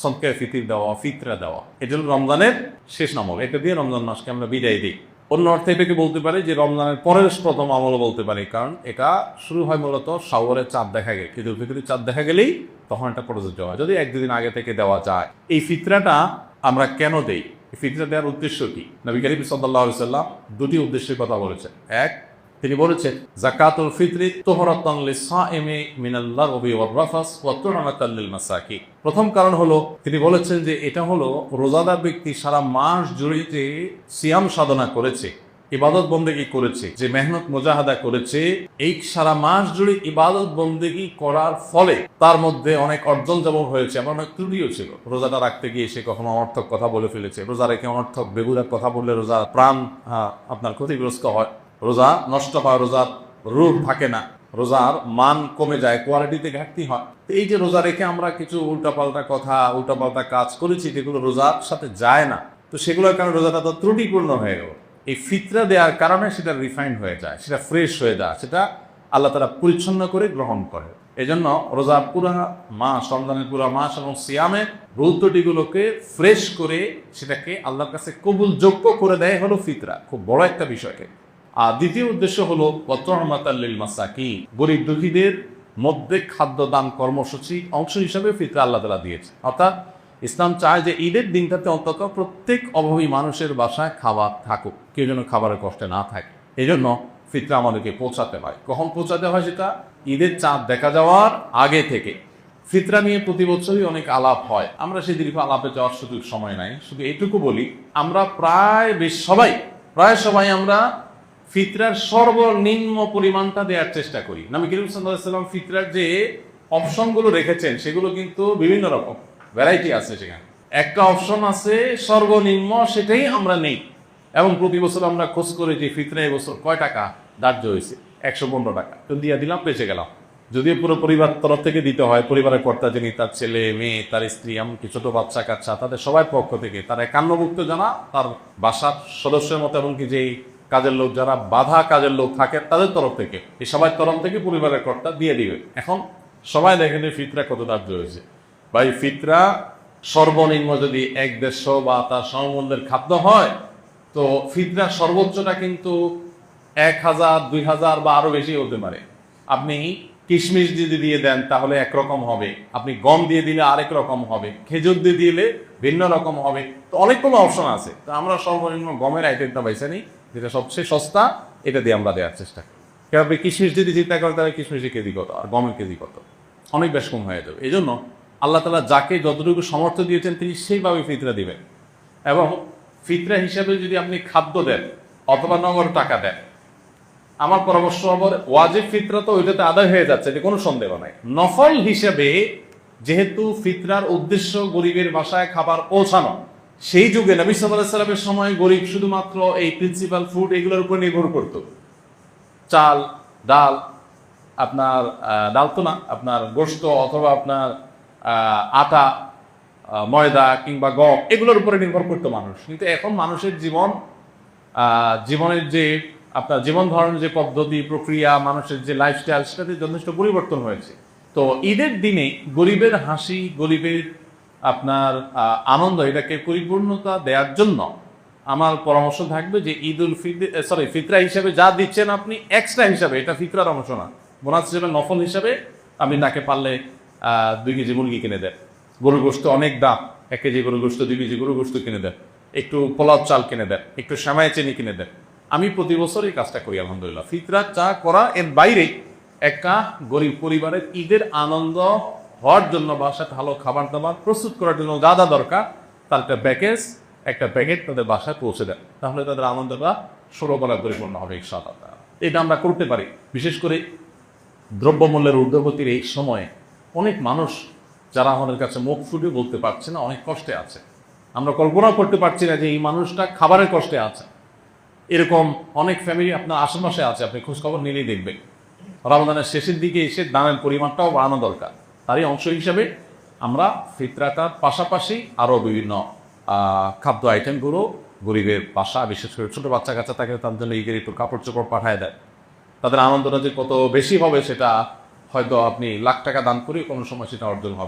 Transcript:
সদকায়ে ফিতির দেওয়া, ফিতরা দেওয়া, এটা হলো রমজানের শেষ আমল। এটা দিয়ে রমজান মাসকে আমরা বিদায় দিই। অন্য অর্থে এটাকে বলতে পারি যে রমজানের পরের প্রথম আমলও বলতে পারি, কারণ এটা শুরু হয় মূলত শাওয়ালের চাঁদ দেখা গেলে, ঈদুল ফিতরের চাঁদ দেখা গেলেই তখন এটা প্রযোজ্য হয়, যদি এক দুদিন আগে থেকে দেওয়া যায়। এই ফিতরাটা আমরা কেন দেই? এই ফিতরা দেওয়ার উদ্দেশ্য কি? নবী করিম সাল্লাল্লাহু আলাইহি ওয়াসাল্লাম দুটি উদ্দেশ্যের কথা বলেছেন। এক, তিনি বলেছেন যাকাতুল ফিতরি তুহরাতান লিস-সাইমি মিনাল লাগবি ওয়ার রাফাস ওয়া তু'মাতাল লিল মাসাকিন। প্রথম কারণ হলো তিনি বলেছেন যে এটা হলো রোজাদার ব্যক্তি সারা মাস জুড়ে যে সিয়াম সাধনা করেছে, ইবাদত বন্দেগী করেছে, যে মেহনত মুজাহাদা করেছে, এই সারা মাস জুড়ে ইবাদত বন্দেগী করার ফলে তার মধ্যে অনেক অর্জন যেমন হয়েছে, এমন অনেক ত্রুটিও ছিল। রোজাটা রাখতে গিয়ে সে কখনো অনর্থক কথা বলে ফেলেছে, রোজা রেখে অনর্থক বেগুদার কথা বললে রোজা প্রাণ আপনার ক্ষতিগ্রস্ত হয়, রোজা নষ্ট হয়, রোজার রূপ থাকে না, রোজার মান কমে যায়, কোয়ালিটিতে ঘাটতি হয়। এই যে রোজা রেখে আমরা কিছু উল্টাপাল্টা কথা, উল্টাপাল্টা কাজ করেছি যেগুলো রোজার সাথে যায় না, তো সেগুলোর কারণে রোজাটা তো ত্রুটিপূর্ণ হয়ে গেল। এই ফিতরা দেওয়ার কারণে সেটা রিফাইন্ড হয়ে যায়, সেটা ফ্রেশ হয়ে যায়, সেটা আল্লাহ তাআলা পরিচ্ছন্ন করে গ্রহণ করে। এই জন্য রোজার পুরা মাস, রমজানের পুরা মাস এবং সিয়ামের রুদ্রটিগুলোকে ফ্রেশ করে সেটাকে আল্লাহর কাছে কবুলযোগ্য করে দেয় হলো ফিতরা। খুব বড় একটা বিষয়কে। আর দ্বিতীয় উদ্দেশ্য হলো তু'মাতাল লিল মাসাকিন, গরিব দুঃখীদের মধ্যে খাদ্য দান কর্মসূচি অংশ হিসাবে ফিতরা আল্লাহ তাআলা দিয়েছে। অর্থাৎ ইসলাম চায় যে ঈদের দিনটাতে অন্তত প্রত্যেক অভাবী মানুষের বাসায় খাবার থাকুক, কেউ যেন খাবারের কষ্টে না থাকে। এই জন্য ফিতরা আমাদেরকে পৌঁছাতে হয়। কখন পৌঁছাতে হয়? সেটা ঈদের চাঁদ দেখা যাওয়ার আগে থেকে। ফিতরা নিয়ে প্রতি বছরই অনেক আলাপ হয়, আমরা সেই দীর্ঘ আলাপে যাওয়ার সুযোগ সময় নাই। শুধু এটুকু বলি, আমরা প্রায় সবাই আমরা ফিতরার সর্বনিম্ন পরিমাণটা দেওয়ার চেষ্টা করি। নবী করিম সাল্লাল্লাহু আলাইহি ওয়াসাল্লাম ফিতরার যে অপশনগুলো রেখেছেন সেগুলো কিন্তু বিভিন্ন রকম, ভ্যারাইটি আছে। সেখানে একটা অপশন আছে সর্বনিম্ন, সেটাই আমরা নেই। এবং প্রতি বছর আমরা খোঁজ করে যে ফিতরা এবছর কয় টাকা ধার্য হয়েছে, 115 টাকা, তো দিয়ে দিলাম, বেঁচে গেলাম। যদিও পুরো পরিবার তরফ থেকে দিতে হয়, পরিবারের কর্তা যিনি, তার ছেলে মেয়ে, তার স্ত্রী, এমনকি ছোট বাচ্চা কাচ্চা, তাদের সবাই পক্ষ থেকে, তার একান্নভুক্ত জানা তার বাসার সদস্যের মতো, এমনকি যেই কাজের লোক, যারা বাধা কাজের লোক থাকে তাদের তরফ থেকে, এই সবাই তরফ থেকে পরিবারের কর্তা দিয়ে দিবে। এখন সবাই দেখেন ফিতরা কত ধার্য হয়েছে। ভাই, ফিতরা সর্বনিম্ন যদি 1-150 বা তার সমমূল্যের খাদ্য হয়, তো ফিতরা সর্বোচ্চটা কিন্তু 1000, 2000 বা আরো বেশি হতে পারে। আপনি কিশমিশ যদি দিয়ে দেন তাহলে একরকম হবে, আপনি গম দিয়ে দিলে আরেক রকম হবে, খেজুর দিয়ে দিলে ভিন্ন রকম হবে। তো অনেকগুলো অপশন আছে। তো আমরা সর্বনিম্ন গমের আইটেমটা বেছে নিই, যেটা সবচেয়ে সস্তা, এটা দিয়ে আমরা দেওয়ার চেষ্টা করি। কেউ আপনি কিশমিশ যদি চিন্তা করেন তাহলে কিশমিশের কেজি কত আর গমের কেজি কত, অনেক বেশ কম হয়ে যাবে। এই জন্য আল্লাহ তাআলা যাকে যতটুকু সামর্থ্য দিয়েছেন তিনি সেইভাবে ফিতরা দিবেন। এবং ফিতরা হিসাবে যদি আপনি খাদ্য দেন অথবা নগদ টাকা দেন, আমার পরামর্শ হবে ওয়াজিব ফিতরা তো ওইটাতে আদায় হয়ে যাচ্ছে, যে কোনো সন্দেহ নাই। নফল হিসেবে যেহেতু ফিতরার উদ্দেশ্য গরিবের বাসায় খাবার পৌঁছানো, সেই যুগে নবী সাল্লাল্লাহু আলাইহি ওয়াসাল্লামের সময় গরিব শুধুমাত্র এই প্রিন্সিপাল ফুড এগুলোর উপর নির্ভর করত। চাল, ডাল, আপনার ডাল তো না, আপনার গোশত অথবা আপনার আটা, ময়দা কিংবা গম, এগুলোর উপরে নির্ভর করতো মানুষ। কিন্তু এখন মানুষের জীবনের যে আপনার জীবন ধারণের যে পদ্ধতি, প্রক্রিয়া, মানুষের যে লাইফস্টাইল, সেটাতে যথেষ্ট পরিবর্তন হয়েছে। তো ঈদের দিনে গরিবের হাসি, গরিবের আপনার আনন্দ, এটাকে পরিপূর্ণতা দেওয়ার জন্য আমার পরামর্শ থাকবে যে ফিতরা হিসাবে যা দিচ্ছেন আপনি এক্সট্রা হিসাবে, এটা ফিতরার অংশ না, বোনাস হিসাবে নফল হিসাবে আপনি তাকে পারলে 2 কেজি মুরগি কিনে দেন। গরুর গোশত অনেক দাম, 1 কেজি গরুর গোশত, 2 কেজি গরুর গোশত কিনে দেন, একটু পোলাও চাল কিনে দেন, একটু সেমাই চিনি কিনে দেন। আমি প্রতি বছর এই কাজটা করি আলহামদুলিল্লাহ। ফিতরা চা করা এর বাইরে একটা গরিব পরিবারের ঈদের আনন্দ হওয়ার জন্য, বাসায় ভালো খাবার দাবার প্রস্তুত করার জন্য যা যা দরকার তার একটা প্যাকেট তাদের বাসায় পৌঁছে দেন, তাহলে তাদের আনন্দটা ষোলকলা পরিপূর্ণ হবে ইনশাআল্লাহ। এটা আমরা করতে পারি। বিশেষ করে দ্রব্যমূল্যের ঊর্ধ্বগতির এই সময়ে অনেক মানুষ যারা আমাদের কাছে মুখ ফুটে বলতে পারছে না, অনেক কষ্টে আছে। আমরা কল্পনা করতে পারছি না যে এই মানুষটা খাবারের কষ্টে আছে। এরকম অনেক ফ্যামিলি আপনার আশেপাশে আছে, আপনি খোঁজখবর নিলেই দেখবেন। রমজানের শেষের দিকে এসে দানের পরিমাণটাও বাড়ানো দরকার। তারই অংশ হিসাবে আমরা ফিতরাটার পাশাপাশি আরও বিভিন্ন খাদ্য আইটেমগুলো গরিবের বাসা, বিশেষ করে ছোটো বাচ্চা কাচ্চা থাকে, তার জন্য ঈদের একটু কাপড় চোপড় পাঠায় দেয়। তাদের আনন্দটা যে কত বেশি হবে সেটা হয়তো আপনি লাখ টাকা দান করে কোনো সময় সেটা অর্জন হবে।